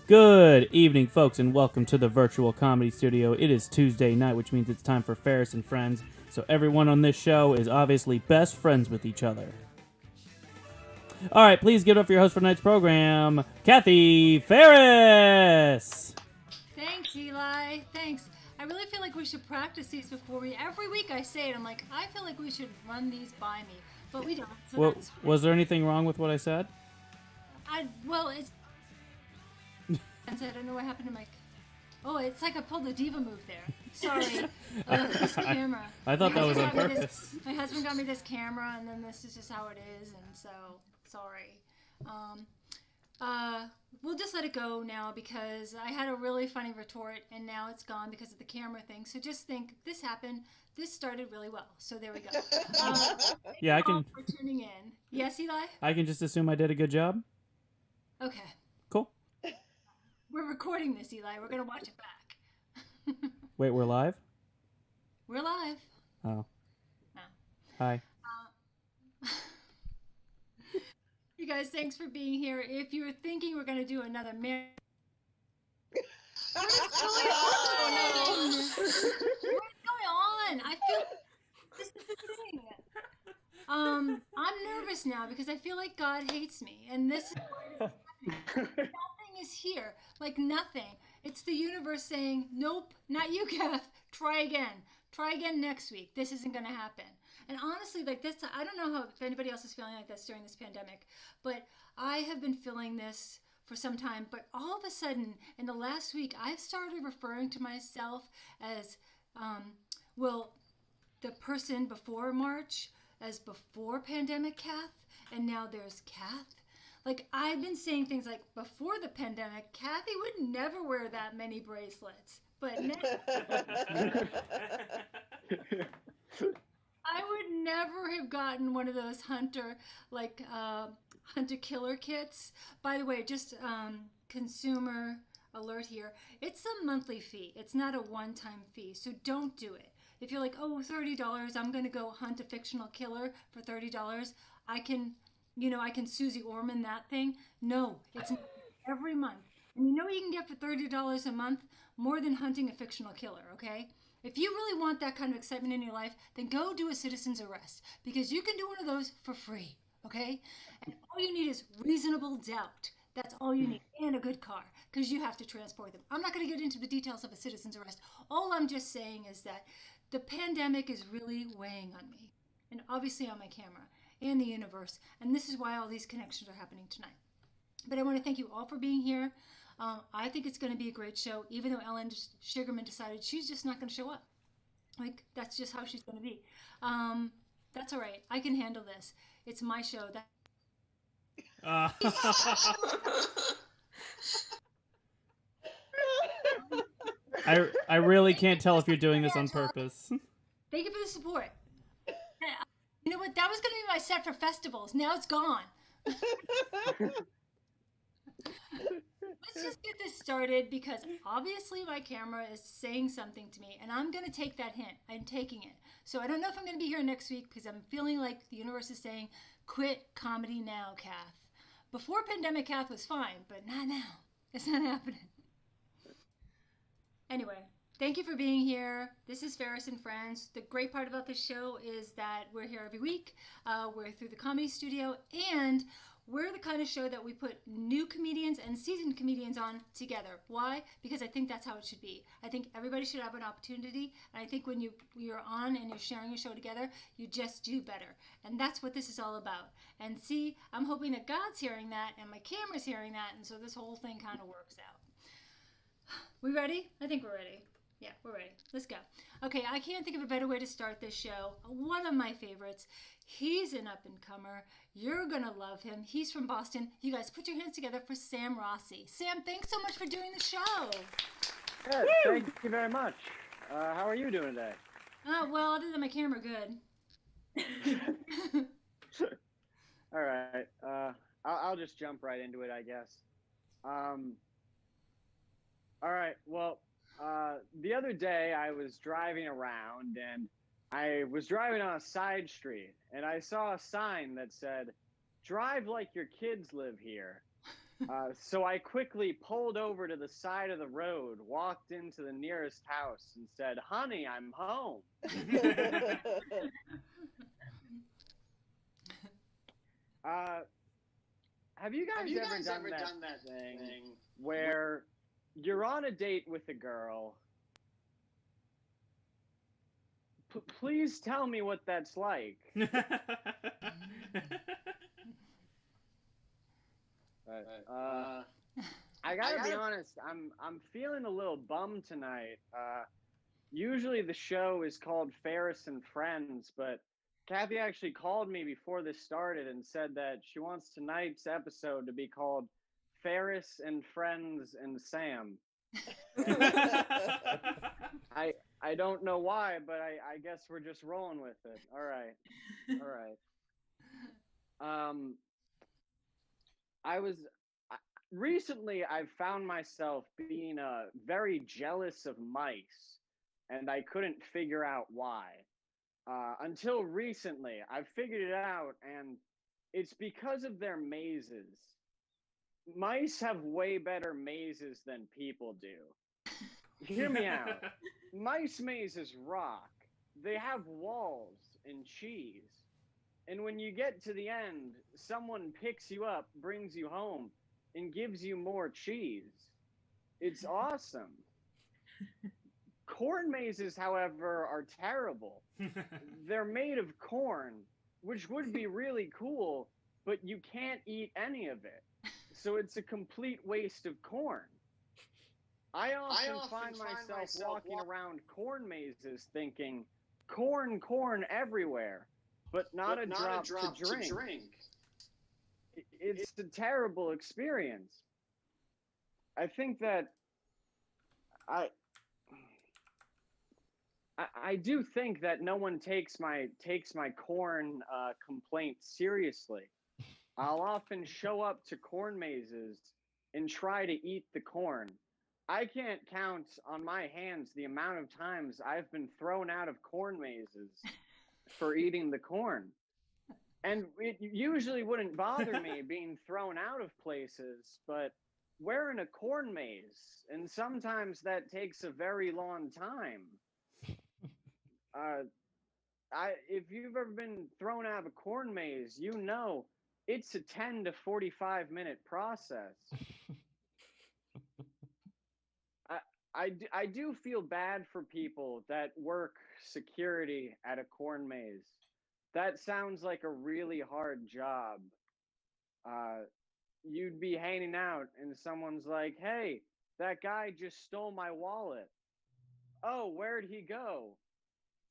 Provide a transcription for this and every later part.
Good evening, folks, and welcome to the virtual comedy studio. It is Tuesday night, which means it's time for Farris and Friends. So everyone on this show is obviously best friends with each other. All right, please give it up for your host for tonight's program, Kathe Farris. Thanks, Eli. Thanks. I really feel like we should practice these before we. Every week I say it. I'm like, I feel like we should run these by me, but we don't. So Well, that's was there anything wrong with what I said? it's. I don't know what happened to my. Oh, it's like I pulled a diva move there. Sorry. This camera. I thought that was on My husband got me purpose. my husband got me this camera, and then this is just how it is, and so sorry. We'll just let it go now because I had a really funny retort, and now it's gone because of the camera thing. So just think, this happened. This started really well. So there we go. Yeah, I Thank you can. all for tuning in. Yes, Eli? I can just assume I did a good job. Okay. Cool. We're recording this, Eli. We're going to watch it back. Wait, we're live? We're live. Oh. No. Hi. You guys, thanks for being here. If you're thinking we're going to do another what is going on? What's going on? I feel this is the thing. I'm nervous now because I feel like God hates me, and this is what is happening. Nothing is here, like nothing. It's the universe saying, "Nope, not you, Kath. Try again. Try again next week. This isn't going to happen." And honestly, like this, I don't know if anybody else is feeling like this during this pandemic, but I have been feeling this for some time. But all of a sudden, in the last week, I've started referring to myself as, the person before March, as before pandemic Kath, and now there's Kath. Like, I've been saying things like, before the pandemic, Kathy would never wear that many bracelets. But now, I would never have gotten one of those hunter killer kits. By the way, just consumer alert here. It's a monthly fee. It's not a one-time fee. So don't do it. If you're like, oh, $30, I'm going to go hunt a fictional killer for $30. I can Susie Orman that thing. No, it's every month. And you know what you can get for $30 a month? More than hunting a fictional killer, okay? If you really want that kind of excitement in your life, then go do a citizen's arrest because you can do one of those for free, okay? And all you need is reasonable doubt. That's all you need, and a good car because you have to transport them. I'm not going to get into the details of a citizen's arrest. All I'm just saying is that the pandemic is really weighing on me, and obviously on my camera and the universe, and this is why all these connections are happening tonight. But I want to thank you all for being here. I think it's going to be a great show, even though Ellen Sugarman decided she's just not going to show up. Like, that's just how she's going to be. That's all right. I can handle this. It's my show. I really can't tell if you're doing this on purpose. Thank you for the support. You know what? That was going to be my set for festivals. Now it's gone. Let's just get this started because obviously my camera is saying something to me and I'm going to take that hint. I'm taking it. So I don't know if I'm going to be here next week because I'm feeling like the universe is saying, quit comedy now, Kath. Before pandemic, Kath was fine, but not now. It's not happening. Anyway, thank you for being here. This is Farris and Friends. The great part about this show is that we're here every week. We're through the comedy studio, and we're the kind of show that we put new comedians and seasoned comedians on together. Why? Because I think that's how it should be. I think everybody should have an opportunity, and I think when you're on and you're sharing a show together, you just do better. And that's what this is all about. And see, I'm hoping that God's hearing that, and my camera's hearing that, and so this whole thing kind of works out. We ready? I think we're ready. Yeah, we're ready. Let's go. Okay, I can't think of a better way to start this show. One of my favorites. He's an up-and-comer. You're going to love him. He's from Boston. You guys put your hands together for Sam Rossi. Sam, thanks so much for doing the show. Yes, thank you very much. How are you doing today? Well, other than my camera, good. All right. I'll just jump right into it, I guess. All right. Well, the other day I was driving around and I was driving on a side street and I saw a sign that said, "Drive like your kids live here." So I quickly pulled over to the side of the road, walked into the nearest house, and said, "Honey, I'm home." Have you guys ever done that thing where you're on a date with a girl? Please tell me what that's like. I gotta be honest. I'm feeling a little bummed tonight. Usually the show is called Farris and Friends, but Kathe actually called me before this started and said that she wants tonight's episode to be called Farris and Friends and Sam. I don't know why, but I guess we're just rolling with it. All right. Recently I've found myself being very jealous of mice, and I couldn't figure out why. Until recently, I've figured it out, and it's because of their mazes. Mice have way better mazes than people do. Hear me out. Mice mazes rock. They have walls and cheese. And when you get to the end, someone picks you up, brings you home, and gives you more cheese. It's awesome. Corn mazes, however, are terrible. They're made of corn, which would be really cool, but you can't eat any of it. So it's a complete waste of corn. I often find myself walking around corn mazes thinking, corn everywhere, but not a drop to drink. It's a terrible experience. I think that I do think that no one takes my corn complaint seriously. I'll often show up to corn mazes and try to eat the corn. I can't count on my hands the amount of times I've been thrown out of corn mazes for eating the corn. And it usually wouldn't bother me being thrown out of places, but we're in a corn maze, and sometimes that takes a very long time. If you've ever been thrown out of a corn maze, you know it's a 10 to 45 minute process. I do feel bad for people that work security at a corn maze. That sounds like a really hard job. You'd be hanging out and someone's like, "Hey, that guy just stole my wallet." "Oh, where'd he go?"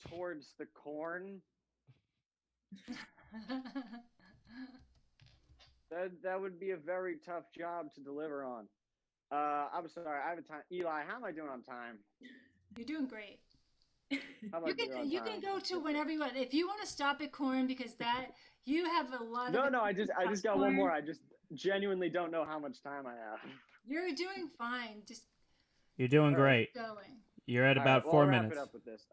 "Towards the corn." That would be a very tough job to deliver on. I'm sorry, I have a time. Eli, how am I doing on time? You're doing great. How am I doing on You time? can go to whenever you want. If you want to stop at corn, because that you have a lot of. No, I just got one more. I just genuinely don't know how much time I have. You're doing fine. Just. You're doing great. Going. You're at about 4 minutes. I'll wrap it up with this.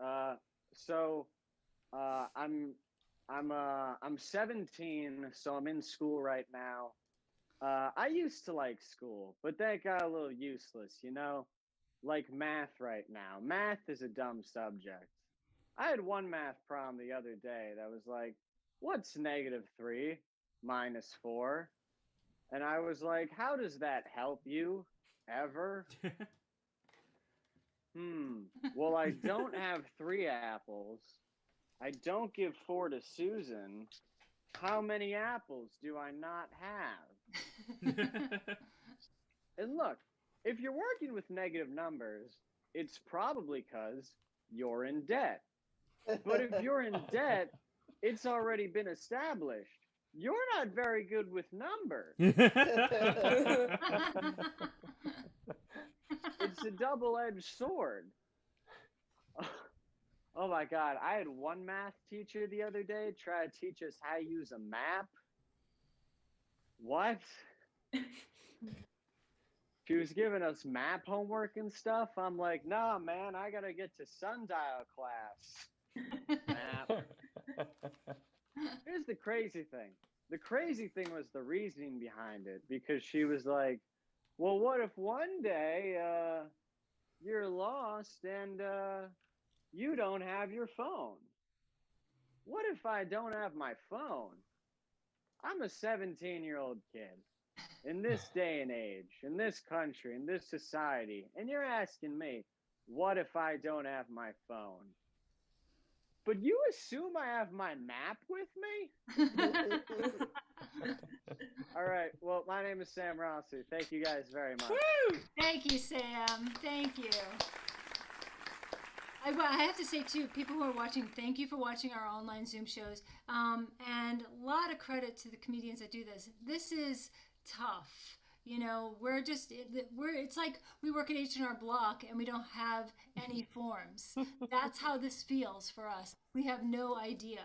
I'm 17, so I'm in school right now. I used to like school, but that got a little useless, you know? Like math right now. Math is a dumb subject. I had one math problem the other day that was like, what's -3 minus 4? And I was like, how does that help you ever? Well, I don't have 3 apples. I don't give 4 to Susan. How many apples do I not have? And look, if you're working with negative numbers, it's probably because you're in debt. But if you're in debt, it's already been established. You're not very good with numbers. It's a double-edged sword. Oh my God, I had one math teacher the other day try to teach us how to use a map. What? She was giving us map homework and stuff. I'm like, nah, man, I gotta get to sundial class. Map. Here's the crazy thing. the crazy thing was the reasoning behind it, because she was like, well, what if one day you're lost and you don't have your phone? What if I don't have my phone? I'm a 17-year-old kid in this day and age, in this country, in this society, and you're asking me, what if I don't have my phone? But you assume I have my map with me? All right. Well, my name is Sam Rossi. Thank you guys very much. Thank you, Sam. Thank you. I have to say, too, people who are watching, thank you for watching our online Zoom shows. And a lot of credit to the comedians that do this. This is tough. You know, it's like we work at H&R Block and we don't have any forms. That's how this feels for us. We have no idea.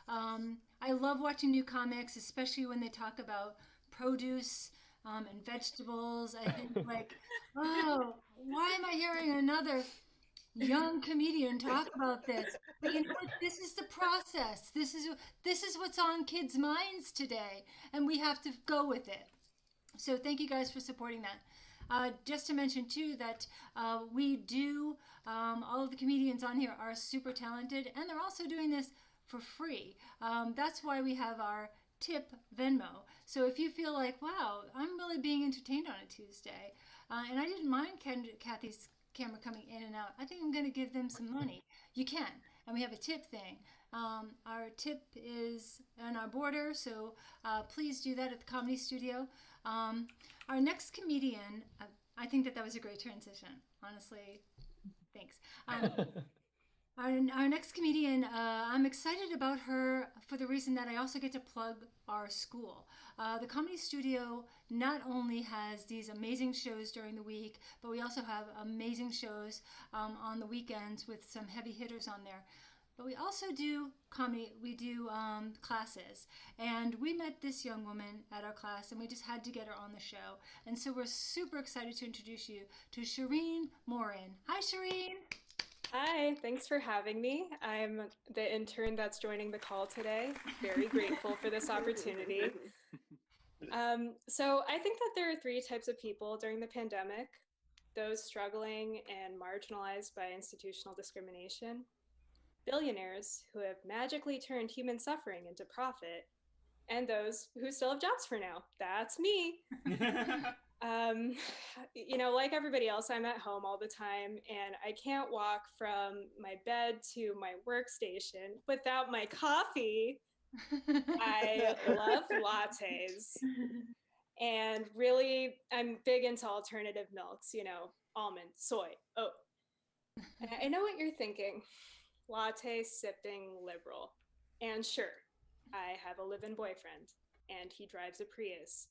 I love watching new comics, especially when they talk about produce and vegetables. I think like, oh, why am I hearing another young comedian talk about this? But you know what? This is the process. This is what's on kids' minds today, and we have to go with it. So thank you guys for supporting that. Just to mention too that we do, all of the comedians on here are super talented, and they're also doing this for free. That's why we have our tip Venmo. So if you feel like, wow, I'm really being entertained on a Tuesday, and I didn't mind Kathe's camera coming in and out, I think I'm going to give them some money. You can. And we have a tip thing. Our tip is on our border, so please do that at the Comedy Studio. Our next comedian, I think that was a great transition, honestly. Thanks. Our next comedian, I'm excited about her for the reason that I also get to plug our school. The Comedy Studio not only has these amazing shows during the week, but we also have amazing shows on the weekends with some heavy hitters on there. But we also do comedy, we do classes. And we met this young woman at our class, and we just had to get her on the show. And so we're super excited to introduce you to Shireen Morin. Hi, Shireen. Hi, thanks for having me. I'm the intern that's joining the call today. Very grateful for this opportunity. So I think that there are three types of people during the pandemic: those struggling and marginalized by institutional discrimination, billionaires who have magically turned human suffering into profit, and those who still have jobs for now. That's me. You know, like everybody else, I'm at home all the time, and I can't walk from my bed to my workstation without my coffee. I love lattes, and really, I'm big into alternative milks, you know, almond, soy, oat. And I know what you're thinking, latte sipping liberal. And sure, I have a live-in boyfriend, and he drives a Prius.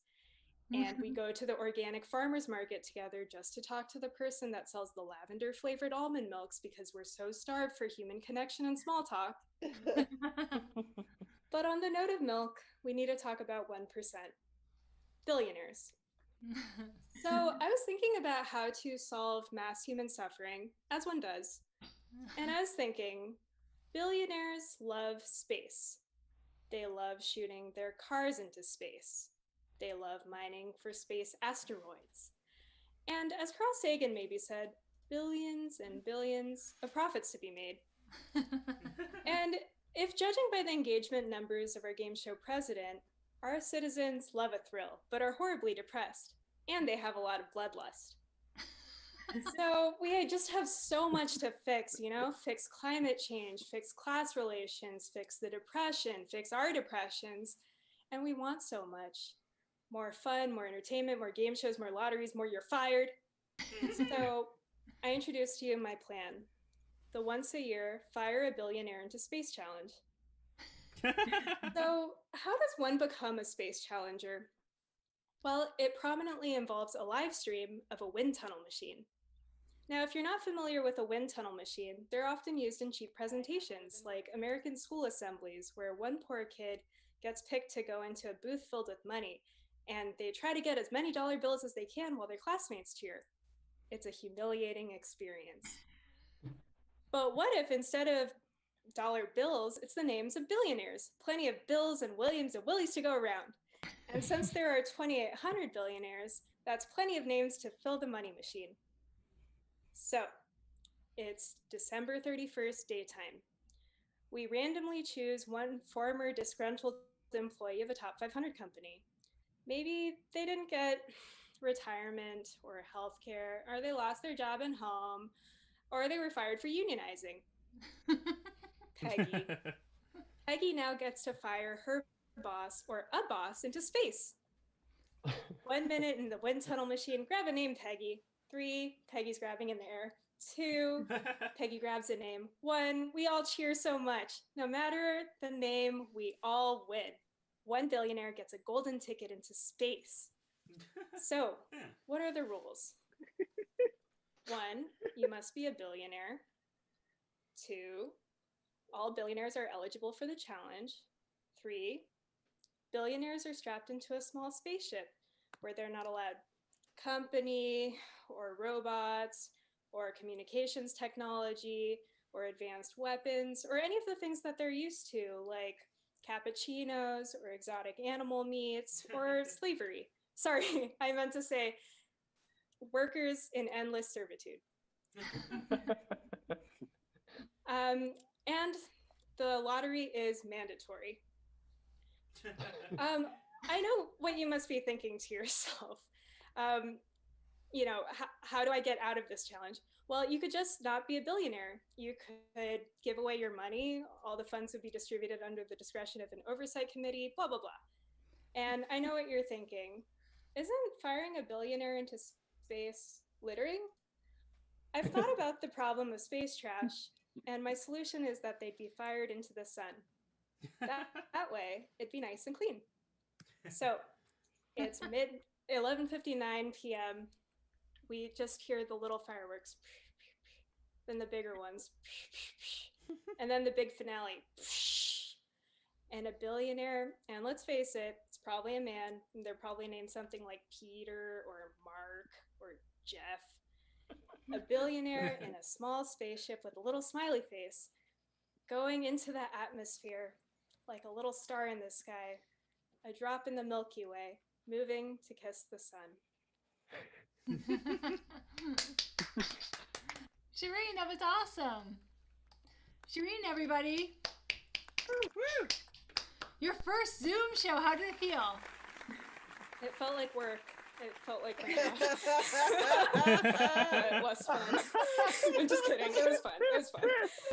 And we go to the organic farmers market together just to talk to the person that sells the lavender flavored almond milks, because we're so starved for human connection and small talk. But on the note of milk, we need to talk about 1%, billionaires. So I was thinking about how to solve mass human suffering, as one does. And I was thinking, billionaires love space. They love shooting their cars into space. They love mining for space asteroids. And as Carl Sagan maybe said, billions and billions of profits to be made. And if judging by the engagement numbers of our game show president, our citizens love a thrill, but are horribly depressed, and they have a lot of bloodlust. So we just have so much to fix, you know, fix climate change, fix class relations, fix the depression, fix our depressions, and we want so much. More fun, more entertainment, more game shows, more lotteries, more you're fired. So I introduced to you my plan, the once a year Fire a Billionaire into Space Challenge. So how does one become a space challenger? Well, it prominently involves a live stream of a wind tunnel machine. Now, if you're not familiar with a wind tunnel machine, they're often used in cheap presentations, like American school assemblies, where one poor kid gets picked to go into a booth filled with money, and they try to get as many dollar bills as they can while their classmates cheer. It's a humiliating experience. But what if instead of dollar bills, it's the names of billionaires. Plenty of Bills and Williams and Willies to go around. And since there are 2,800 billionaires, that's plenty of names to fill the money machine. So, it's December 31st, daytime. We randomly choose one former disgruntled employee of a top 500 company. Maybe they didn't get retirement or healthcare, or they lost their job and home, or they were fired for unionizing. Peggy. Peggy now gets to fire her boss or a boss into space. 1 minute in the wind tunnel machine, grab a name, Peggy. 3, Peggy's grabbing in the air. 2, Peggy grabs a name. 1, we all cheer so much. No matter the name, we all win. 1 billionaire gets a golden ticket into space. So, what are the rules? 1, you must be a billionaire. 2, all billionaires are eligible for the challenge. 3, billionaires are strapped into a small spaceship where they're not allowed company or robots or communications technology or advanced weapons or any of the things that they're used to, like cappuccinos or exotic animal meats or slavery. Sorry, I meant to say workers in endless servitude. And the lottery is mandatory. I know what you must be thinking to yourself. How do I get out of this challenge? Well, you could just not be a billionaire. You could give away your money. All the funds would be distributed under the discretion of an oversight committee, blah, blah, blah. And I know what you're thinking. Isn't firing a billionaire into space littering? I've thought about the problem of space trash, and my solution is that they'd be fired into the sun. That way, it'd be nice and clean. So it's 11:59 p.m. We just hear the little fireworks, then the bigger ones, and then the big finale. And a billionaire, and let's face it, it's probably a man. They're probably named something like Peter or Mark or Jeff. A billionaire in a small spaceship with a little smiley face, going into the atmosphere like a little star in the sky, a drop in the Milky Way, moving to kiss the sun. Shireen, that was awesome. Shireen, everybody. Woo! Your first Zoom show, how did it feel? It felt like work. It felt like it was fun. I'm just kidding. It was fun. It was fun.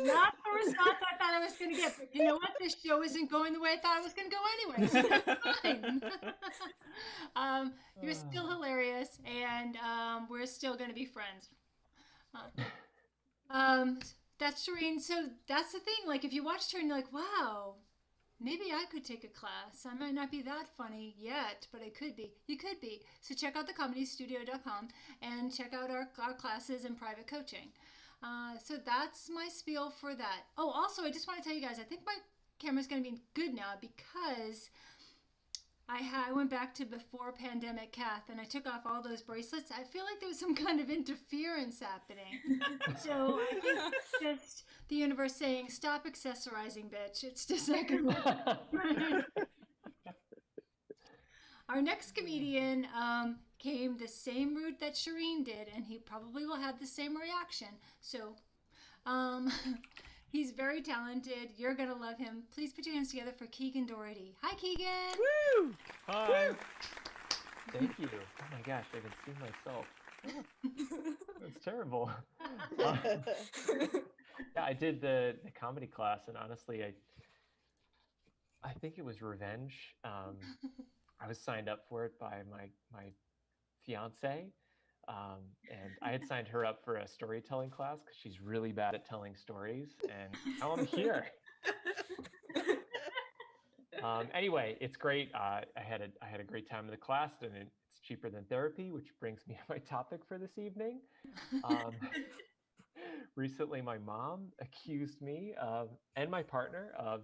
Not the response I thought I was going to get. But you know what? This show isn't going the way I thought it was going to go anyway. So it's fine. You're still hilarious, and we're still going to be friends. That's Shireen. So that's the thing. Like, if you watched her and you're like, wow, maybe I could take a class. I might not be that funny yet, but I could be. You could be. So check out thecomedystudio.com and check out our classes and private coaching. So that's my spiel for that. Oh, also, I just want to tell you guys, I think my camera's going to be good now because I went back to before pandemic Kathe and I took off all those bracelets. I feel like there was some kind of interference happening. So I think it's just the universe saying, stop accessorizing, bitch. It's just like our next comedian came the same route that Shireen did, and he probably will have the same reaction. So he's very talented. You're going to love him. Please put your hands together for Keegan Doherty. Hi, Keegan. Woo! Hi. Woo! Thank you. Oh my gosh, I can see myself. That's terrible. Yeah, I did the comedy class, and honestly, I think it was revenge. I was signed up for it by my fiance, and I had signed her up for a storytelling class because she's really bad at telling stories, and now I'm here. Anyway, it's great. I had a great time in the class, and it's cheaper than therapy, which brings me to my topic for this evening. Recently, my mom accused me and my partner of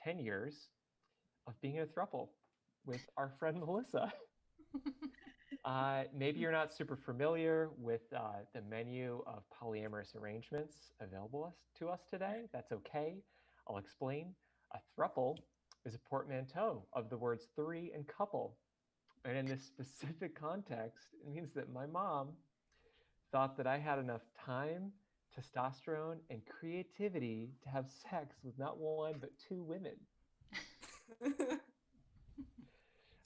10 years of being in a throuple with our friend Melissa. Maybe you're not super familiar with the menu of polyamorous arrangements available to us today. That's okay. I'll explain. A throuple is a portmanteau of the words three and couple. And in this specific context, it means that my mom thought that I had enough time, testosterone, and creativity to have sex with not one, but two women.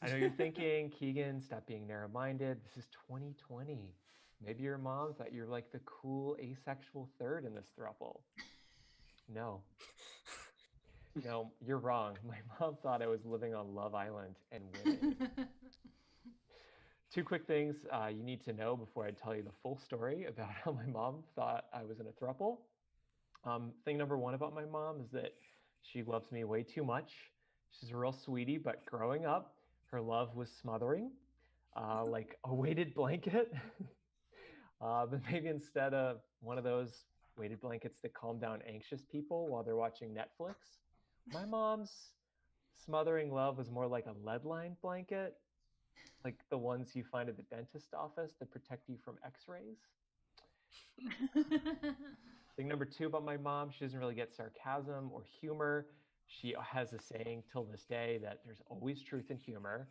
I know you're thinking, Keegan, stop being narrow-minded. This is 2020. Maybe your mom thought you're like the cool asexual third in this throuple. No, you're wrong. My mom thought I was living on Love Island and women. Two quick things you need to know before I tell you the full story about how my mom thought I was in a throuple. Thing number one about my mom is that she loves me way too much. She's a real sweetie, but growing up, her love was smothering, like a weighted blanket. But maybe instead of one of those weighted blankets that calm down anxious people while they're watching Netflix, my mom's smothering love was more like a lead-lined blanket, like the ones you find at the dentist office that protect you from x-rays. Thing number two about my mom, she doesn't really get sarcasm or humor. She has a saying till this day that there's always truth in humor.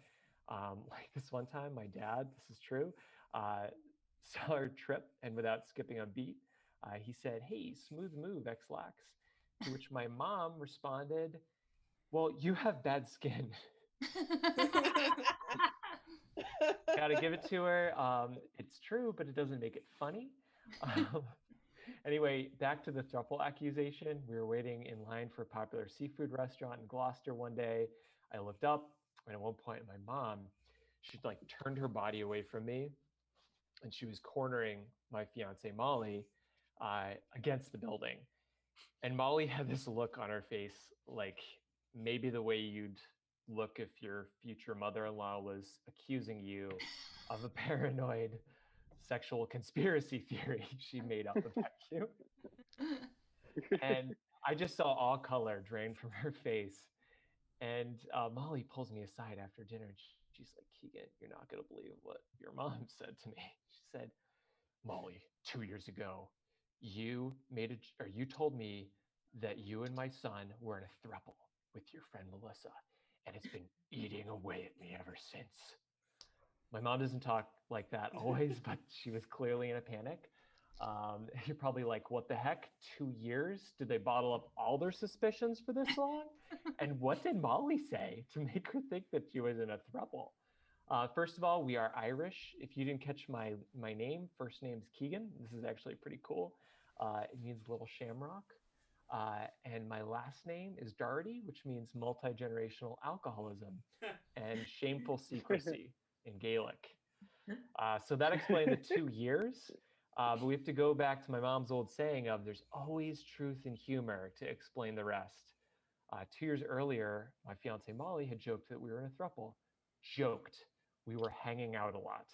Like this one time, my dad, this is true, saw her trip, and without skipping a beat, he said, "Hey, smooth move, X-Lax." To which my mom responded, "Well, you have bad skin." Gotta give it to her. It's true, but it doesn't make it funny. Anyway, back to the throuple accusation. We were waiting in line for a popular seafood restaurant in Gloucester one day. I looked up, and at one point, my mom, she like turned her body away from me, and she was cornering my fiance Molly against the building. And Molly had this look on her face, like maybe the way you'd look if your future mother-in-law was accusing you of a paranoid sexual conspiracy theory she made up about you. And I just saw all color drain from her face. And Molly pulls me aside after dinner, and she's like, "Keegan, you're not going to believe what your mom said to me." She said, "Molly, 2 years ago, you told me that you and my son were in a throuple with your friend Melissa, and it's been eating away at me ever since." My mom doesn't talk like that always, but she was clearly in a panic. You're probably like, what the heck? 2 years? Did they bottle up all their suspicions for this long? And what did Molly say to make her think that she was in a throuple? First of all, we are Irish. If you didn't catch my name, first name's Keegan. This is actually pretty cool. It means little shamrock. And my last name is Doherty, which means multi-generational alcoholism and shameful secrecy in Gaelic. So that explained the 2 years. But we have to go back to my mom's old saying of there's always truth in humor to explain the rest. 2 years earlier, my fiance Molly had joked that we were in a throuple. Joked. We were hanging out a lot.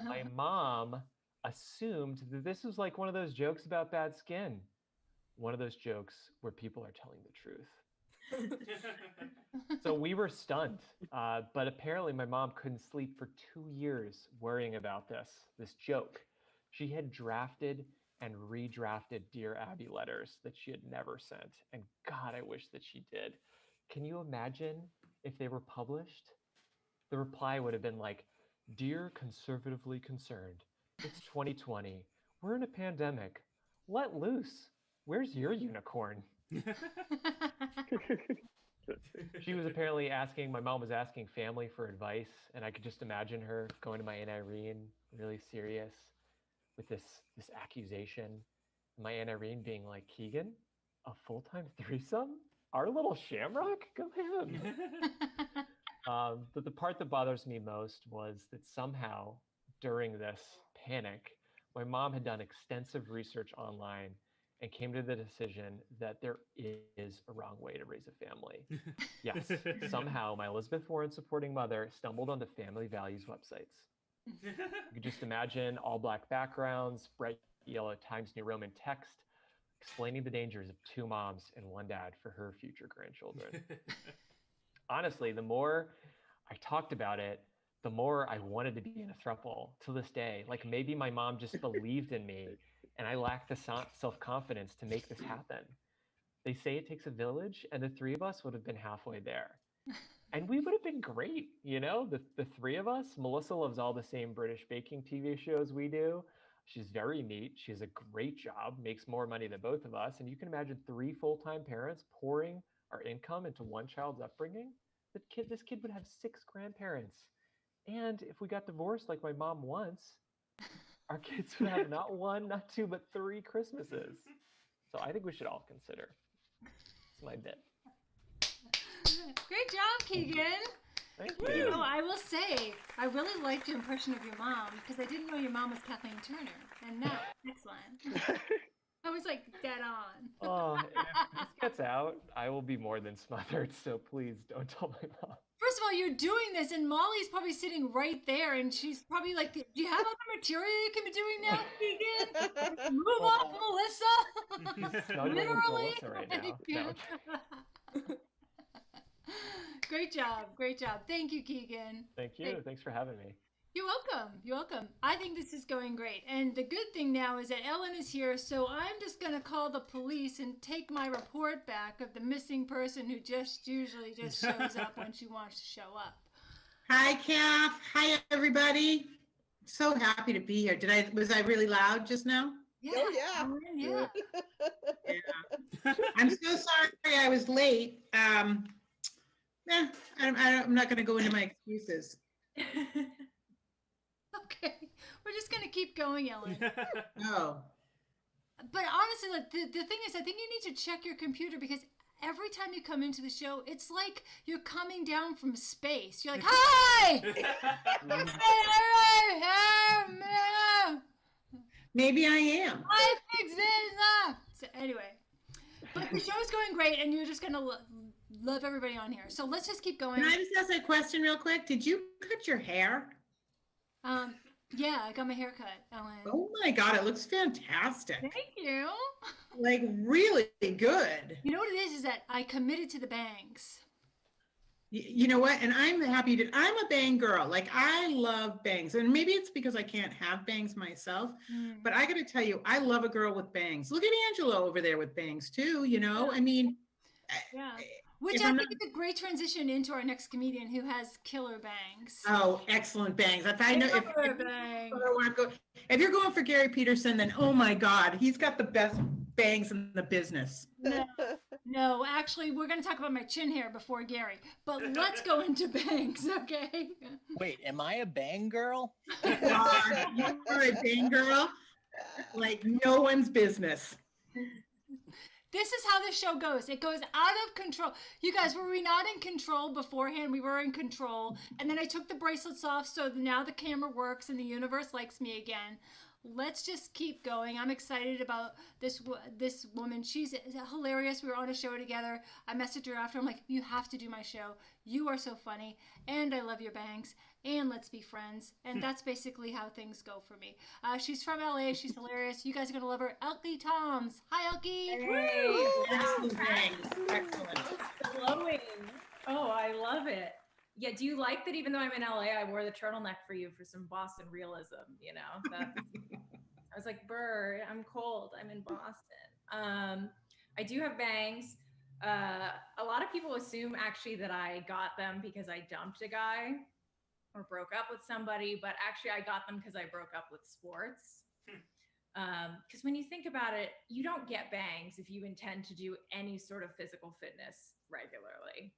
My mom assumed that this was like one of those jokes about bad skin. One of those jokes where people are telling the truth. So we were stunned, but apparently my mom couldn't sleep for 2 years worrying about this joke. She had drafted and redrafted Dear Abby letters that she had never sent, and God, I wish that she did. Can you imagine if they were published? The reply would have been like, "Dear conservatively concerned, it's 2020. We're in a pandemic. Let loose. Where's your unicorn?" She was apparently asking, my mom was asking family for advice, and I could just imagine her going to my Aunt Irene, really serious, with this accusation. My Aunt Irene being like, "Keegan, a full-time threesome? Our little shamrock? Go him." But the part that bothers me most was that somehow during this panic, my mom had done extensive research online and came to the decision that there is a wrong way to raise a family. Yes, somehow my Elizabeth Warren supporting mother stumbled onto family values websites. You could just imagine all black backgrounds, bright yellow Times New Roman text, explaining the dangers of 2 moms and 1 dad for her future grandchildren. Honestly, the more I talked about it, the more I wanted to be in a throuple to this day. Like maybe my mom just believed in me and I lacked the self-confidence to make this happen. They say it takes a village, and the three of us would have been halfway there. And we would have been great, you know, the three of us. Melissa loves all the same British baking TV shows we do. She's very neat. She has a great job, makes more money than both of us. And you can imagine three full-time parents pouring our income into one child's upbringing. This kid would have 6 grandparents. And if we got divorced like my mom once, our kids would have not 1, not 2, but 3 Christmases. So I think we should all consider. It's my bit. Great job, Keegan. Thank you. Oh, I will say, I really liked your impression of your mom because I didn't know your mom was Kathleen Turner. And now, excellent. I was like dead on. Oh, if this gets out, I will be more than smothered. So please don't tell my mom. First of all, you're doing this, and Molly's probably sitting right there, and she's probably like, "Do you have other material you can be doing now, Keegan? Move off, Melissa." Snuggling with Literally. Melissa right now. No. Great job, great job. Thank you, Keegan. Thank you. Thanks for having me. You're welcome. You're welcome. I think this is going great. And the good thing now is that Ellen is here, so I'm just going to call the police and take my report back of the missing person who usually just shows up when she wants to show up. Hi, Kathe. Hi, everybody. So happy to be here. Was I really loud just now? Yeah. Oh, yeah. Ellen, yeah. Yeah. I'm so sorry I was late. I'm not going to go into my excuses. Okay. We're just going to keep going, Ellen. Oh. But honestly, like, the thing is, I think you need to check your computer because every time you come into the show, it's like you're coming down from space. You're like, hi! Maybe I am. I fixed it. So anyway, but the show's going great, and you're just going to love everybody on here. So let's just keep going. Can I just ask a question real quick? Did you cut your hair? Yeah, I got my hair cut, Ellen. Oh my God, it looks fantastic. Thank you. Like really good. You know what it is that I committed to the bangs. You know what? And I'm happy I'm a bang girl. Like I love bangs. And maybe it's because I can't have bangs myself, but I got to tell you, I love a girl with bangs. Look at Angela over there with bangs too, you know? I mean, yeah. Which I think is a great transition into our next comedian who has killer bangs. Oh, excellent bangs. If I know if you're going for Gary Peterson, then oh my God, he's got the best bangs in the business. No, actually, we're going to talk about my chin hair before Gary, but let's go into bangs, okay? Wait, am I a bang girl? You are a bang girl, like no one's business. This is how this show goes. It goes out of control. You guys, were we not in control beforehand? We were in control. And then I took the bracelets off, so now the camera works and the universe likes me again. Let's just keep going. I'm excited about this woman. She's hilarious. We were on a show together. I messaged her after. I'm like, you have to do my show. You are so funny. And I love your bangs. And let's be friends. And that's basically how things go for me. She's from LA. She's hilarious. You guys are going to love her. Elkie Toms. Hi, Elkie. Hey. Excellent bangs. Excellent. Glowing. Oh, I love it. Yeah, do you like that even though I'm in LA, I wore the turtleneck for you for some Boston realism, you know? I was like, Burr, I'm cold. I'm in Boston. I do have bangs. A lot of people assume actually that I got them because I dumped a guy or broke up with somebody, but actually I got them because I broke up with sports. Because when you think about it, you don't get bangs if you intend to do any sort of physical fitness regularly.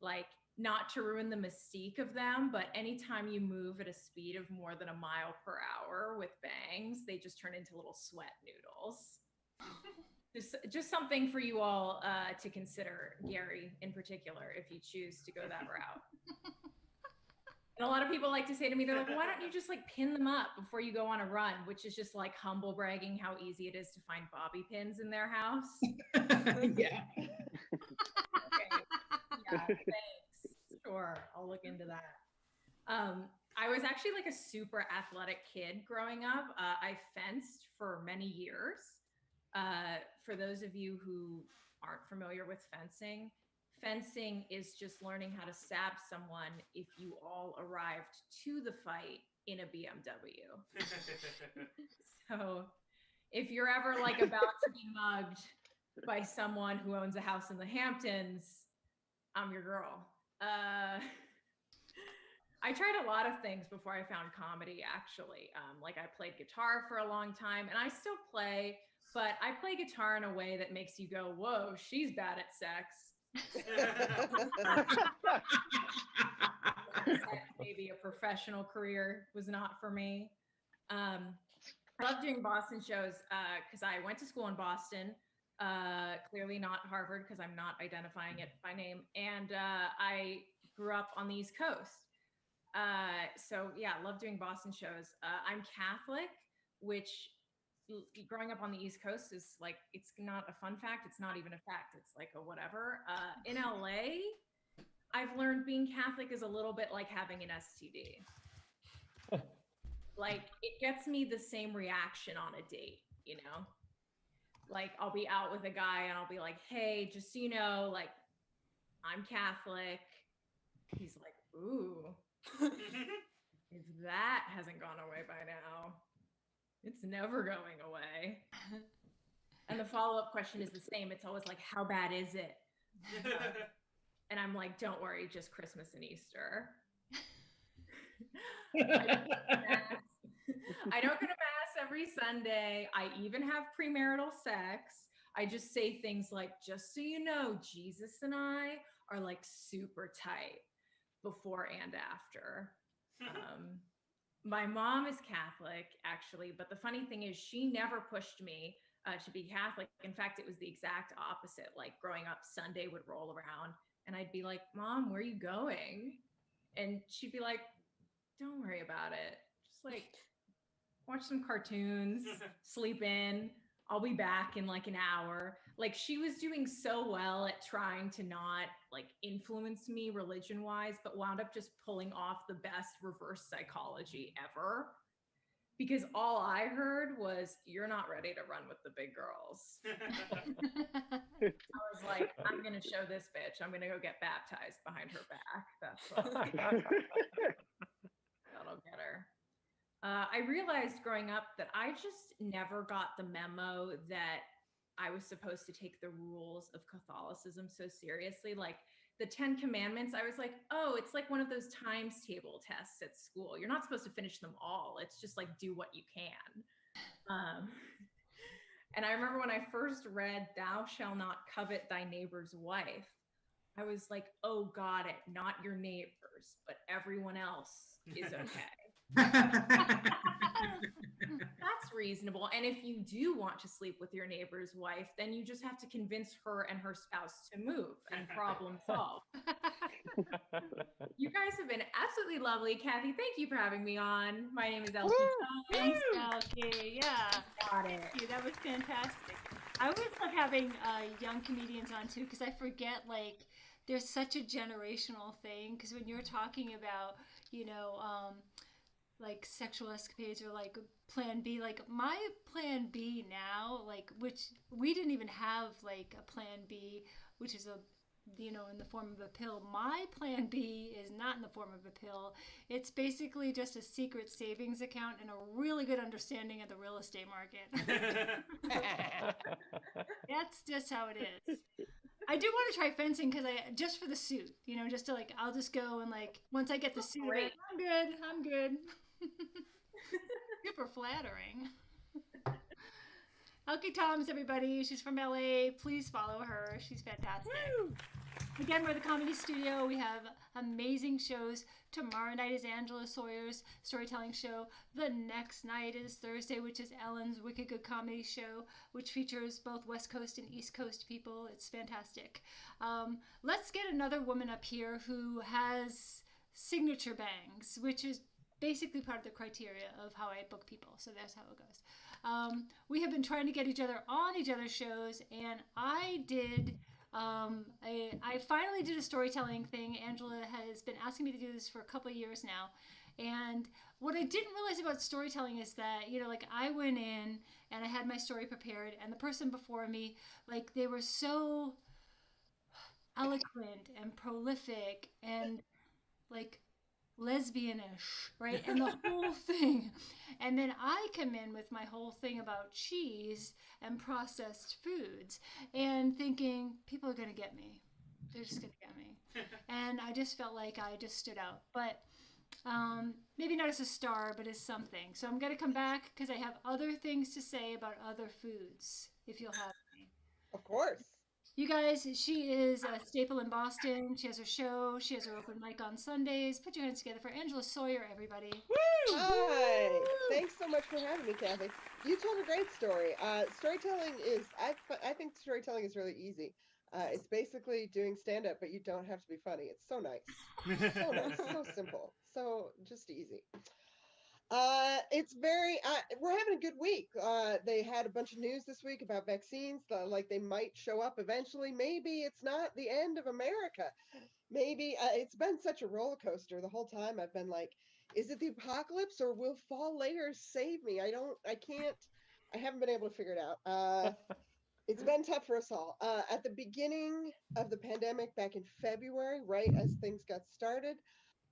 Like, not to ruin the mystique of them, but anytime you move at a speed of more than 1 mile per hour with bangs, they just turn into little sweat noodles. just something for you all to consider, Gary in particular, if you choose to go that route. And a lot of people like to say to me, they're like, why don't you just like pin them up before you go on a run, which is just like humble bragging how easy it is to find bobby pins in their house. Yeah. Okay. Yeah, thanks. Sure, I'll look into that. I was actually like a super athletic kid growing up. I fenced for many years. For those of you who aren't familiar with fencing, fencing is just learning how to stab someone if you all arrived to the fight in a BMW. So if you're ever like about to be mugged, by someone who owns a house in the Hamptons, I'm your girl. I tried a lot of things before I found comedy, actually. Like I played guitar for a long time, and I still play, but I play guitar in a way that makes you go, whoa, she's bad at sex. Maybe a professional career was not for me. I love doing Boston shows because I went to school in Boston, clearly not Harvard because I'm not identifying it by name, and I grew up on the East Coast. So yeah, love doing Boston shows. I'm Catholic, which growing up on the East Coast is like, it's not a fun fact. It's not even a fact. It's like a whatever. In LA, I've learned being Catholic is a little bit like having an STD. Like it gets me the same reaction on a date, you know? Like I'll be out with a guy and I'll be like, hey, just so you know, like I'm Catholic. He's like, ooh. If that hasn't gone away by now, it's never going away. And the follow-up question is the same. It's always like, how bad is it? And I'm like, don't worry, just Christmas and Easter. I don't go to mass every Sunday. I even have premarital sex. I just say things like, just so you know, Jesus and I are like super tight before and after. My mom is Catholic, actually, but the funny thing is she never pushed me to be Catholic. In fact, it was the exact opposite. Like growing up, Sunday would roll around and I'd be like, Mom, where are you going? And she'd be like, don't worry about it. Just like watch some cartoons, sleep in. I'll be back in like an hour. Like she was doing so well at trying to not like influence me religion wise, but wound up just pulling off the best reverse psychology ever. Because all I heard was, you're not ready to run with the big girls. I was like, I'm going to show this bitch. I'm going to go get baptized behind her back. That's what that'll get her. I realized growing up that I just never got the memo that I was supposed to take the rules of Catholicism so seriously. Like the 10 Commandments, I was like, oh, it's like one of those times table tests at school. You're not supposed to finish them all. It's just like, do what you can. And I remember when I first read, thou shalt not covet thy neighbor's wife, I was like, oh, got it. Not your neighbors, but everyone else is okay. That's reasonable. And if you do want to sleep with your neighbor's wife, then you just have to convince her and her spouse to move and problem solve. You guys have been absolutely lovely. Kathe, thank you for having me on. My name is Elke. Thanks, Elke. Yeah. Got it. Thank you. That was fantastic. I always love having young comedians on too, because I forget like there's such a generational thing. Because when you're talking about, like sexual escapades or like plan B, like my plan B now, like which we didn't even have like a plan B, which is in the form of a pill. My plan B is not in the form of a pill. It's basically just a secret savings account and a really good understanding of the real estate market. That's just how it is. I do want to try fencing because just for the suit, just to like, I'll just go and like, once I get the suit, like, I'm good. Super flattering. Elke Toms, everybody. She's from LA. Please follow her. She's fantastic. Woo! Again, we're the Comedy Studio. We have amazing shows. Tomorrow night is Angela Sawyer's storytelling show. The next night is Thursday, which is Ellen's Wicked Good Comedy Show, which features both West Coast and East Coast people. It's fantastic. Let's get another woman up here who has signature bangs, which is basically part of the criteria of how I book people. So that's how it goes. We have been trying to get each other on each other's shows, and I did... I finally did a storytelling thing. Angela has been asking me to do this for a couple of years now. And what I didn't realize about storytelling is that, like I went in and I had my story prepared, and the person before me, like they were so eloquent and prolific and like lesbianish, right? And the whole thing. And then I come in with my whole thing about cheese and processed foods and thinking people are going to get me. They're just going to get me. And I just felt like I just stood out. But maybe not as a star, but as something. So I'm going to come back because I have other things to say about other foods, if you'll have me. Of course. You guys, she is a staple in Boston. She has her show. She has her open mic on Sundays. Put your hands together for Angela Sawyer, everybody. Woo! Hi. Thanks so much for having me, Kathe. You told a great story. Storytelling is, I think storytelling is really easy. It's basically doing stand-up, but you don't have to be funny. It's so nice. So nice. So simple. So just easy. It's very, we're having a good week. They had a bunch of news this week about vaccines, like they might show up eventually. Maybe it's not the end of America. Maybe it's been such a roller coaster the whole time. I've been like, is it the apocalypse or will fall layers save me? I haven't been able to figure it out. It's been tough for us all. At the beginning of the pandemic back in February, right as things got started,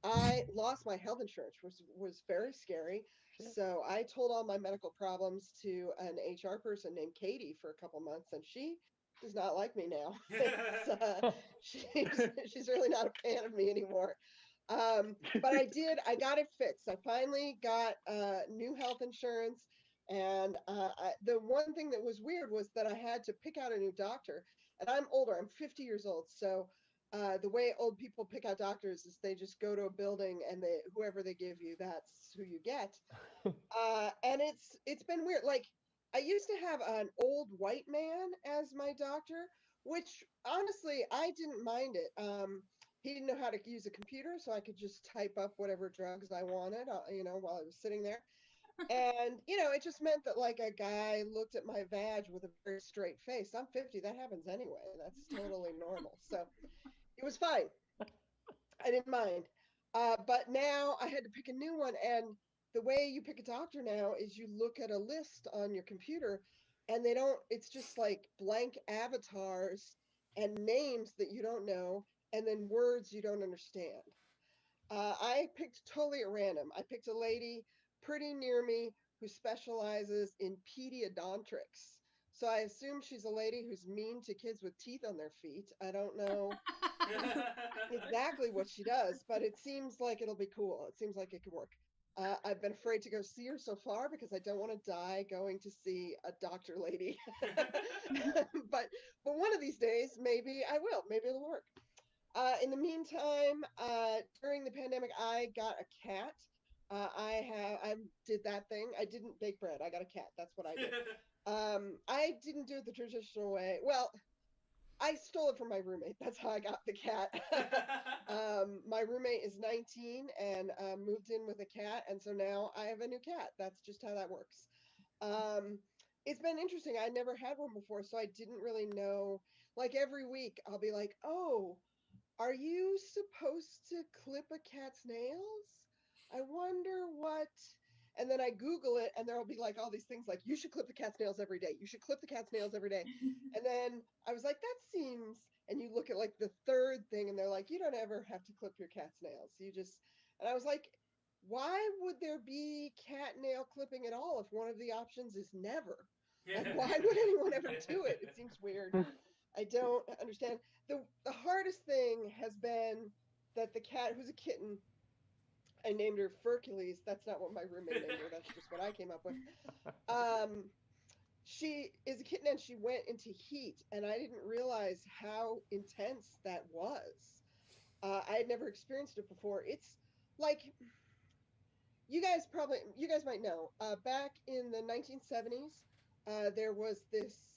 I lost my health insurance, which was very scary. So I told all my medical problems to an HR person named Katie for a couple months, and she does not like me now. She's really not a fan of me anymore. But I got it fixed. I finally got new health insurance. And the one thing that was weird was that I had to pick out a new doctor. And I'm older, I'm 50 years old. So the way old people pick out doctors is they just go to a building and whoever they give you, that's who you get. And it's been weird. Like I used to have an old white man as my doctor, which honestly, I didn't mind it. He didn't know how to use a computer, so I could just type up whatever drugs I wanted, while I was sitting there. And, it just meant that like a guy looked at my vag with a very straight face. I'm 50. That happens anyway. That's totally normal. So it was fine. I didn't mind. But now I had to pick a new one. And the way you pick a doctor now is you look at a list on your computer and it's just like blank avatars and names that you don't know and then words you don't understand. I picked totally at random. I picked a lady pretty near me who specializes in pediodontics. So I assume she's a lady who's mean to kids with teeth on their feet. I don't know exactly what she does, but it seems like it'll be cool. It seems like it could work. I've been afraid to go see her so far because I don't want to die going to see a doctor lady. but one of these days, maybe I will. Maybe it'll work. In the meantime, during the pandemic, I got a cat. I did that thing. I didn't bake bread. I got a cat. That's what I did. I didn't do it the traditional way. Well, I stole it from my roommate. That's how I got the cat. My roommate is 19 and moved in with a cat. And so now I have a new cat. That's just how that works. It's been interesting. I never had one before, so I didn't really know. Like every week, I'll be like, oh, are you supposed to clip a cat's nails? I wonder what. And then I Google it and there'll be like all these things like, you should clip the cat's nails every day. You should clip the cat's nails every day. And then I was like, that seems, and you look at like the third thing and they're like, you don't ever have to clip your cat's nails. And I was like, why would there be cat nail clipping at all if one of the options is never? Like, why would anyone ever do it? It seems weird. I don't understand. The hardest thing has been that the cat, who's a kitten, I named her Hercules. That's not what my roommate named her. That's just what I came up with. She is a kitten and she went into heat, and I didn't realize how intense that was. I had never experienced it before. It's like, you guys might know, back in the 1970s, there was this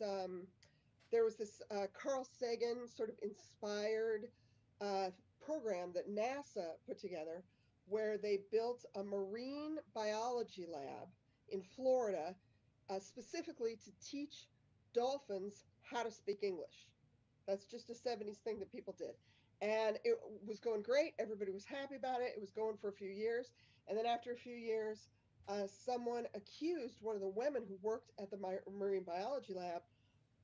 Carl Sagan sort of inspired program that NASA put together where they built a marine biology lab in Florida specifically to teach dolphins how to speak English. That's just a 70s thing that people did. And it was going great. Everybody was happy about it. It was going for a few years. And then after a few years, someone accused one of the women who worked at the marine biology lab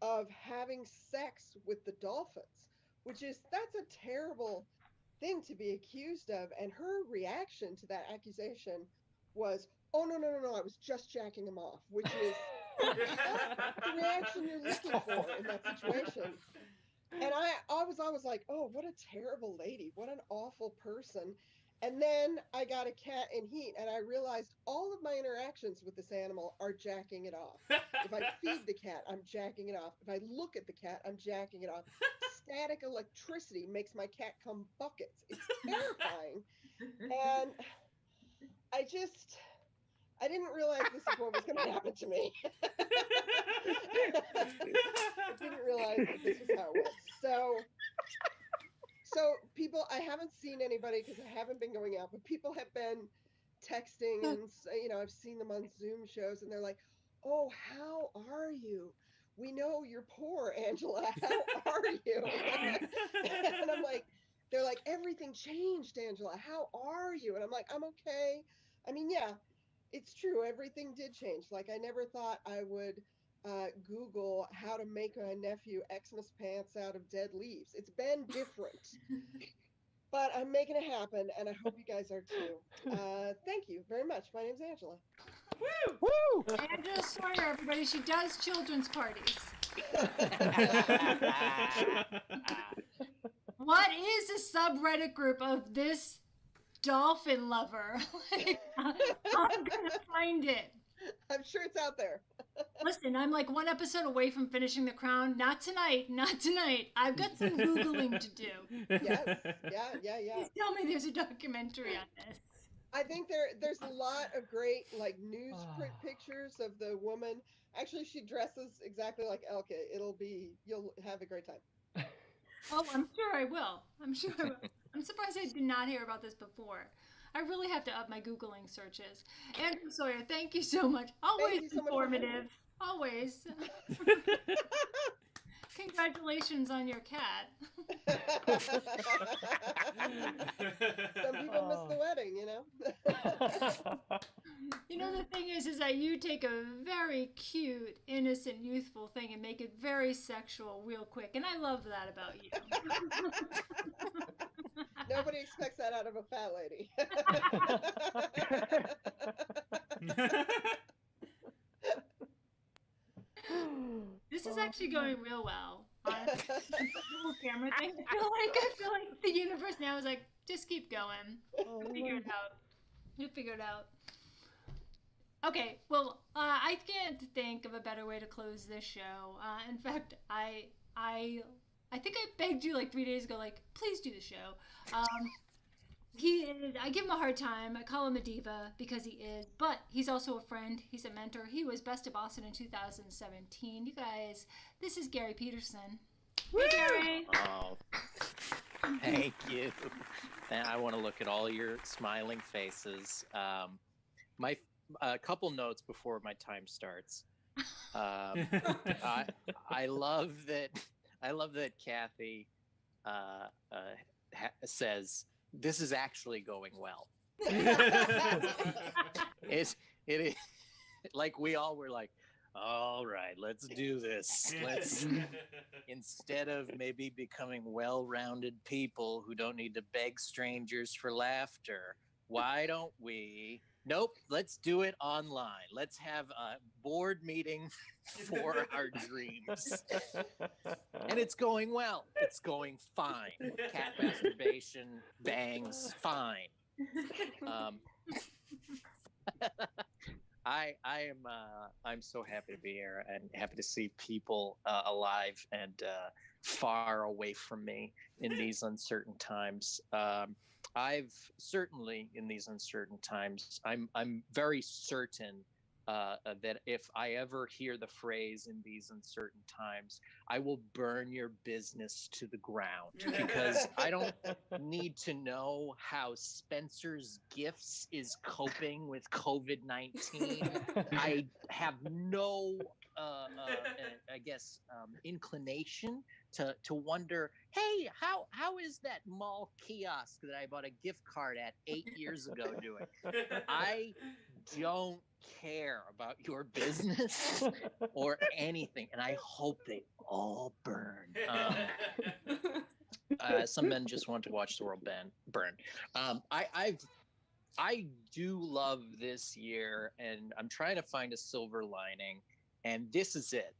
of having sex with the dolphins, that's a terrible thing to be accused of. And her reaction to that accusation was, oh, no, I was just jacking him off, which is not the reaction you're looking for in that situation. And I was always like, oh, what a terrible lady. What an awful person. And then I got a cat in heat, and I realized all of my interactions with this animal are jacking it off. If I feed the cat, I'm jacking it off. If I look at the cat, I'm jacking it off. Static electricity makes my cat come buckets. It's terrifying. And I didn't realize this is what was going to happen to me. I didn't realize that this was how it was. So people, I haven't seen anybody because I haven't been going out, but people have been texting and, I've seen them on Zoom shows and they're like, oh, how are you? We know you're poor, Angela. How are you? And I'm like, they're like, everything changed, Angela. How are you? And I'm like, I'm okay. I mean, yeah, it's true. Everything did change. Like, I never thought I would Google how to make my nephew Xmas pants out of dead leaves. It's been different, but I'm making it happen, and I hope you guys are too. Thank you very much. My name's Angela. Woo! Woo! Angela Sawyer, everybody. She does children's parties. What is a subreddit group of this dolphin lover? I'm gonna find it. I'm sure it's out there. Listen, I'm like one episode away from finishing The Crown. Not tonight. I've got some Googling to do. Yes. Yeah. Please tell me there's a documentary on this. I think there's a lot of great like newsprint pictures of the woman. Actually, she dresses exactly like Elke. You'll have a great time. Oh, I'm sure I will. I'm surprised I did not hear about this before. I really have to up my Googling searches. Andrew Sawyer, thank you so much. Always informative. Always. Congratulations on your cat. Some people miss the wedding, The thing is that you take a very cute, innocent, youthful thing and make it very sexual real quick. And I love that about you. Nobody expects that out of a fat lady. This is actually going real well. Camera thing. I feel like the universe now is like, just keep going. Figure it out. You figure it out. Okay, well, I can't think of a better way to close this show. In fact, I think I begged you like 3 days ago, like, please do the show. I give him a hard time. I call him a diva because he is, but he's also a friend. He's a mentor. He was Best of Boston in 2017. You guys, this is Gary Peterson. Hey, Gary. Oh, thank you. And I want to look at all your smiling faces. A couple notes before my time starts. I love that. I love that Kathe says this is actually going well. It is like we all were like, all right, let's do this. Let's instead of maybe becoming well-rounded people who don't need to beg strangers for laughter, why don't we? Nope, let's do it online. Let's have a board meeting for our dreams. And it's going well. It's going fine. Cat masturbation, bangs, fine. I'm so happy to be here and happy to see people alive and far away from me in these uncertain times. I've certainly in these uncertain times, I'm very certain that if I ever hear the phrase in these uncertain times, I will burn your business to the ground because I don't need to know how Spencer's Gifts is coping with COVID-19. I have no, inclination to wonder, hey, how is that mall kiosk that I bought a gift card at 8 years ago doing? I don't care about your business or anything, and I hope they all burn. Some men just want to watch the world burn. I do love this year, and I'm trying to find a silver lining, and this is it.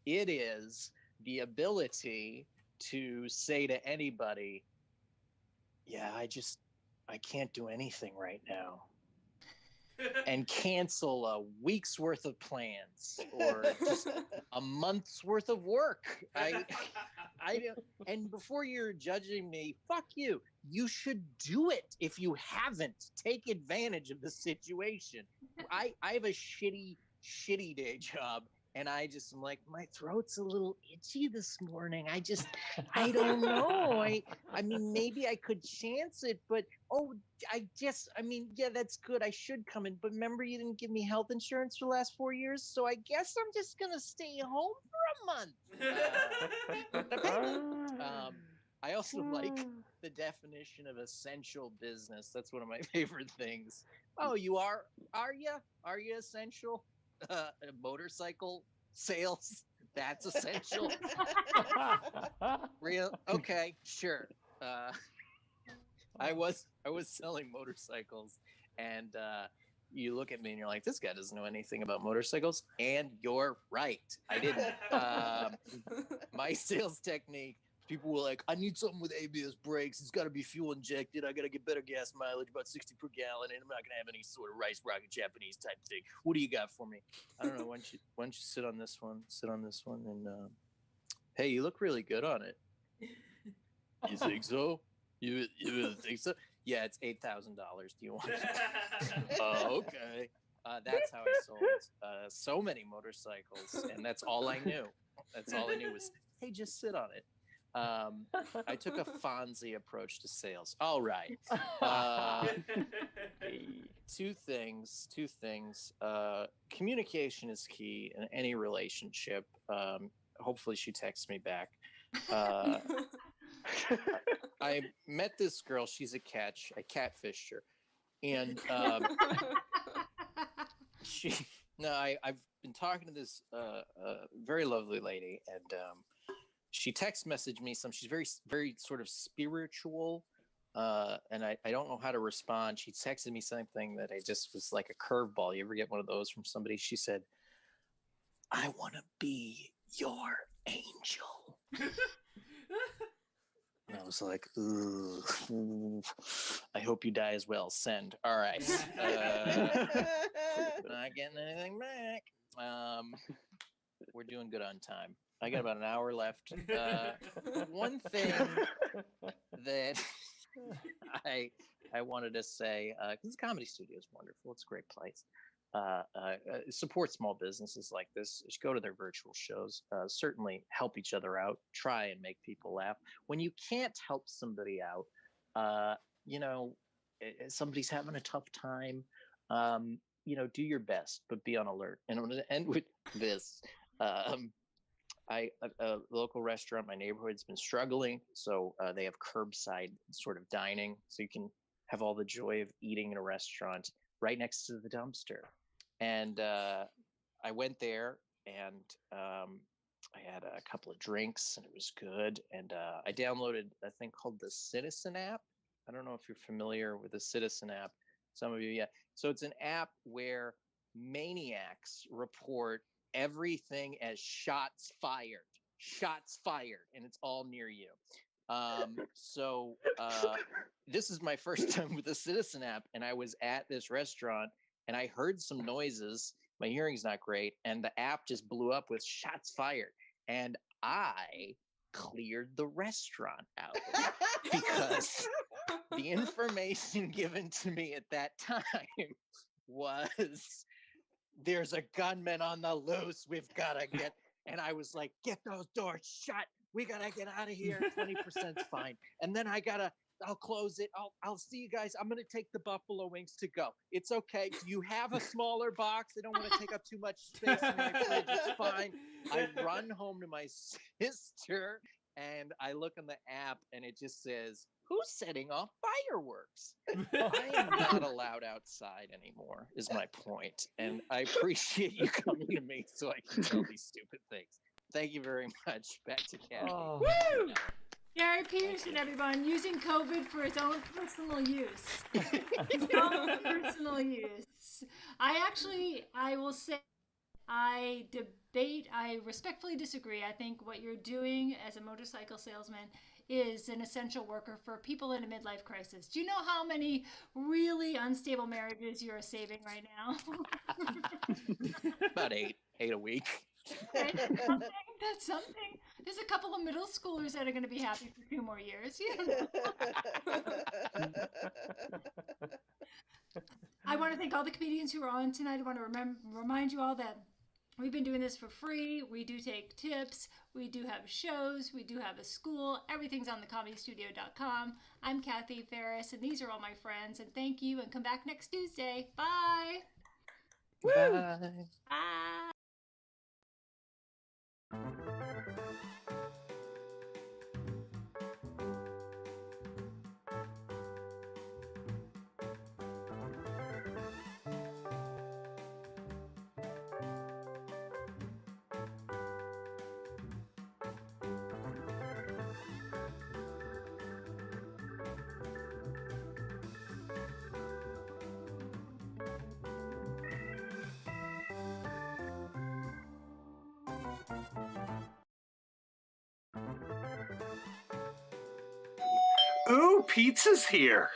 It is the ability to say to anybody, yeah, I can't do anything right now, and cancel a week's worth of plans or just a month's worth of work. And before you're judging me, fuck you. You should do it. If you haven't, take advantage of the situation. I have a shitty day job, and I just am like, my throat's a little itchy this morning. I don't know. I mean, maybe I could chance it, but yeah, that's good. I should come in. But remember, you didn't give me health insurance for the last 4 years, so I guess I'm just gonna stay home for a month. I also like the definition of essential business. That's one of my favorite things. Oh, you are you? Are you essential? Motorcycle sales, that's essential. Real? Okay, sure. I was selling motorcycles, and you look at me and you're like, this guy doesn't know anything about motorcycles, and you're right. I didn't. My sales technique, people were like, I need something with ABS brakes. It's got to be fuel injected. I got to get better gas mileage, about 60 per gallon, and I'm not going to have any sort of rice rocket Japanese type thing. What do you got for me? I don't know. Why don't you sit on this one? Sit on this one, and hey, you look really good on it. You think so? You really think so? Yeah, it's $8,000. Do you want it? Okay. That's how I sold so many motorcycles, and that's all I knew. That's all I knew was, hey, just sit on it. I took a Fonzie approach to sales. All right. Two things. Communication is key in any relationship. Hopefully she texts me back. I met this girl. She's a catch. I catfished her. And I've been talking to this very lovely lady, and she text messaged me some. She's very, very sort of spiritual, and I don't know how to respond. She texted me something that I just was like a curveball. You ever get one of those from somebody? She said, I want to be your angel. And I was like, ooh, I hope you die as well. Send. All right. Not getting anything back. We're doing good on time. I got about an hour left. One thing that I wanted to say, because the Comedy Studio is wonderful. It's a great place. Support small businesses like this. Just go to their virtual shows. Certainly help each other out. Try and make people laugh. When you can't help somebody out, somebody's having a tough time, do your best, but be on alert. And I'm going to end with this. A local restaurant in my neighborhood's been struggling, so they have curbside sort of dining, so you can have all the joy of eating in a restaurant right next to the dumpster. And I went there, and I had a couple of drinks, and it was good. And I downloaded a thing called the Citizen app. I don't know if you're familiar with the Citizen app. Some of you, yeah. So it's an app where maniacs report everything as shots fired, and it's all near you. So this is my first time with the Citizen app, and I was at this restaurant, and I heard some noises. My hearing's not great, and the app just blew up with shots fired, and I cleared the restaurant out because the information given to me at that time was, there's a gunman on the loose. We've got to get, and I was like, get those doors shut. We got to get out of here. 20%'s fine. And then I'll close it. I'll see you guys. I'm going to take the buffalo wings to go. It's okay. Do you have a smaller box? I don't want to take up too much space in my fridge. It's fine. I run home to my sister, and I look on the app, and it just says, who's setting off fireworks? I am not allowed outside anymore, is my point. And I appreciate you coming to me so I can tell these stupid things. Thank you very much. Back to Kathe. Oh. Woo! Gary Peterson, everyone, using COVID for his own personal use. His own personal use. I will say, I respectfully disagree. I think what you're doing as a motorcycle salesman is an essential worker for people in a midlife crisis. Do you know how many really unstable marriages you're saving right now? About eight a week. Okay, that's something. There's a couple of middle schoolers that are going to be happy for 2 more years. You don't know. I want to thank all the comedians who are on tonight. I want to remind you all that we've been doing this for free. We do take tips. We do have shows. We do have a school. Everything's on thecomedystudio.com. I'm Kathe Farris, and these are all my friends. And thank you, and come back next Tuesday. Bye. Bye. Bye. Ooh, pizza's here.